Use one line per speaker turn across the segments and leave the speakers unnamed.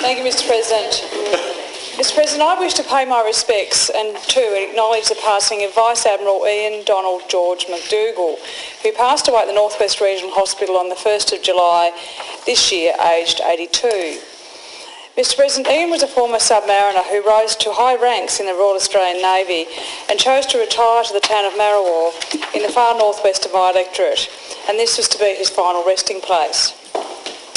Thank you, Mr. President. Mr. President, I wish to pay my respects and to acknowledge the passing of Vice Admiral Ian Donald George MacDougall, who passed away at the North West Regional Hospital on the 1st of July this year, aged 82. Mr. President, Ian was a former submariner who rose to high ranks in the Royal Australian Navy and chose to retire to the town of Marrawah in the far northwest of my electorate, and this was to be his final resting place.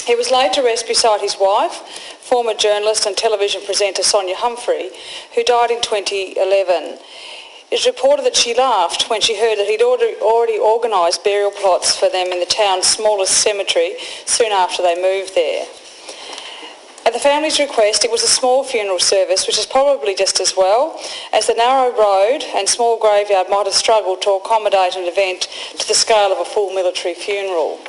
He was laid to rest beside his wife, former journalist and television presenter Sonia Humphrey, who died in 2011. It is reported that she laughed when she heard that he'd already organised burial plots for them in the town's smallest cemetery soon after they moved there. At the family's request, it was a small funeral service, which is probably just as well, as the narrow road and small graveyard might have struggled to accommodate an event to the scale of a full military funeral.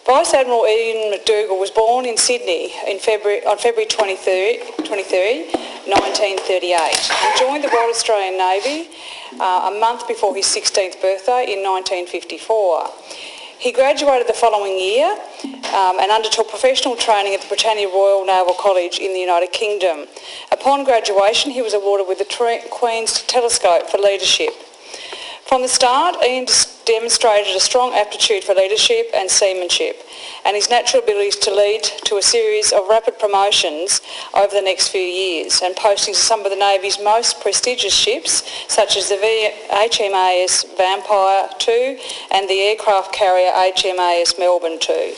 Vice Admiral Ian MacDougall was born in Sydney on February 23, 1938, and joined the Royal Australian Navy a month before his 16th birthday in 1954. He graduated the following year and undertook professional training at the Britannia Royal Naval College in the United Kingdom. Upon graduation, he was awarded with the Queen's Telescope for leadership. From the start, Ian demonstrated a strong aptitude for leadership and seamanship, and his natural abilities to lead to a series of rapid promotions over the next few years, and postings to some of the Navy's most prestigious ships, such as the HMAS Vampire II and the aircraft carrier HMAS Melbourne II.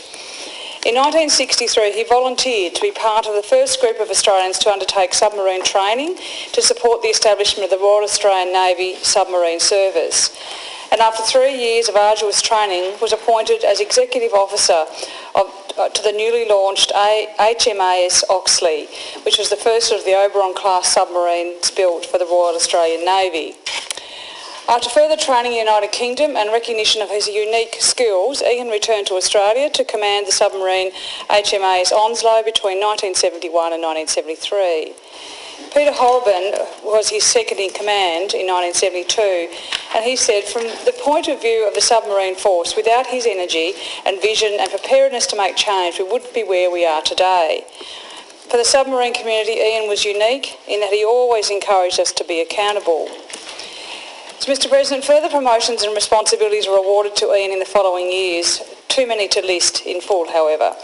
In 1963, he volunteered to be part of the first group of Australians to undertake submarine training to support the establishment of the Royal Australian Navy Submarine Service. And after 3 years of arduous training, was appointed as Executive Officer to the newly launched HMAS Oxley, which was the first of the Oberon-class submarines built for the Royal Australian Navy. After further training in the United Kingdom and recognition of his unique skills, Ian returned to Australia to command the submarine HMAS Onslow between 1971 and 1973. Peter Holborn was his second in command in 1972, and he said, from the point of view of the submarine force, without his energy and vision and preparedness to make change, we wouldn't be where we are today. For the submarine community, Ian was unique in that he always encouraged us to be accountable. So, Mr. President, further promotions and responsibilities were awarded to Ian in the following years, too many to list in full, however.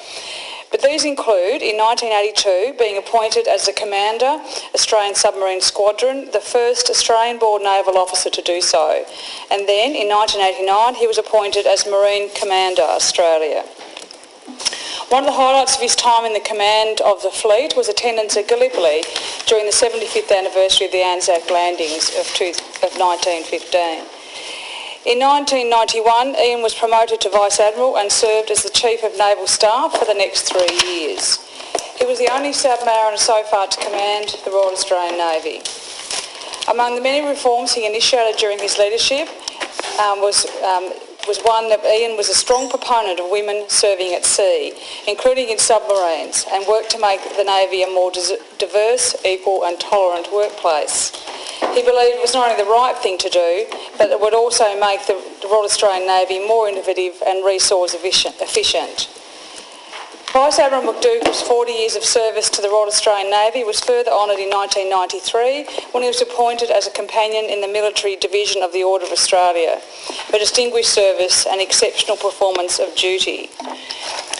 But these include, in 1982, being appointed as the Commander, Australian Submarine Squadron, the first Australian-born naval officer to do so. And then, in 1989, he was appointed as Marine Commander, Australia. One of the highlights of his time in the command of the fleet was attendance at Gallipoli during the 75th anniversary of the Anzac landings of 1915. In 1991, Ian was promoted to Vice Admiral and served as the Chief of Naval Staff for the next 3 years. He was the only submariner so far to command the Royal Australian Navy. Among the many reforms he initiated during his leadership was one that Ian was a strong proponent of women serving at sea, including in submarines, and worked to make the Navy a more diverse, equal and tolerant workplace. He believed it was not only the right thing to do, but it would also make the Royal Australian Navy more innovative and resource efficient. Vice Admiral MacDougall's 40 years of service to the Royal Australian Navy was further honoured in 1993 when he was appointed as a companion in the military division of the Order of Australia for distinguished service and exceptional performance of duty.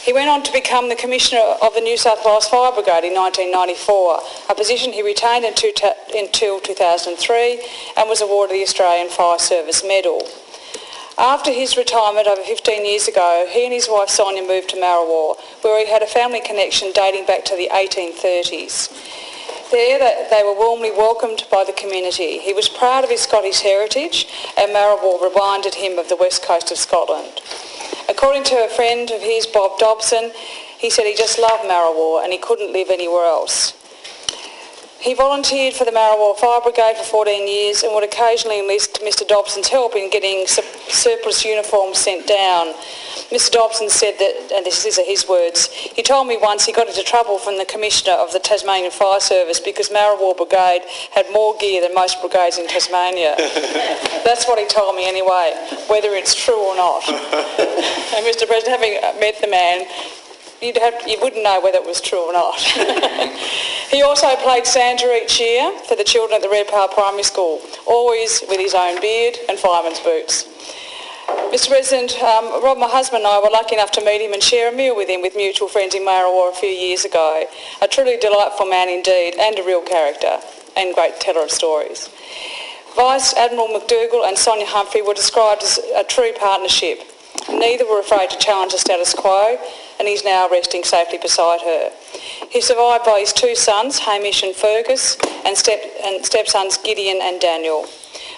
He went on to become the Commissioner of the New South Wales Fire Brigade in 1994, a position he retained until 2003 and was awarded the Australian Fire Service Medal. After his retirement over 15 years ago, he and his wife Sonia moved to Marrawah, where he had a family connection dating back to the 1830s. There they were warmly welcomed by the community. He was proud of his Scottish heritage, and Marrawah reminded him of the west coast of Scotland. According to a friend of his, Bob Dobson, he said he just loved Marrawah and he couldn't live anywhere else. He volunteered for the Marrawah Fire Brigade for 14 years and would occasionally enlist Mr Dobson's help in getting surplus uniforms sent down. Mr Dobson said that, and this is his words, he told me once he got into trouble from the Commissioner of the Tasmanian Fire Service because Marrawah Brigade had more gear than most brigades in Tasmania. That's what he told me anyway, whether it's true or not. And Mr President, having met the man, you wouldn't know whether it was true or not. He also played Santa each year for the children at the Redpath Primary School, always with his own beard and fireman's boots. Mr President, Rob, my husband and I were lucky enough to meet him and share a meal with him with mutual friends in Marrawah a few years ago. A truly delightful man indeed, and a real character, and great teller of stories. Vice Admiral MacDougall and Sonia Humphrey were described as a true partnership. Neither were afraid to challenge the status quo, and he's now resting safely beside her. He's survived by his two sons, Hamish and Fergus, and stepsons Gideon and Daniel.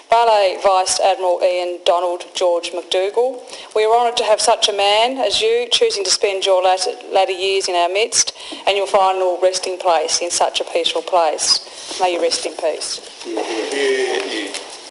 Vale Vice Admiral Ian Donald George MacDougall, we are honoured to have such a man as you choosing to spend your latter years in our midst and your final resting place in such a peaceful place. May you rest in peace.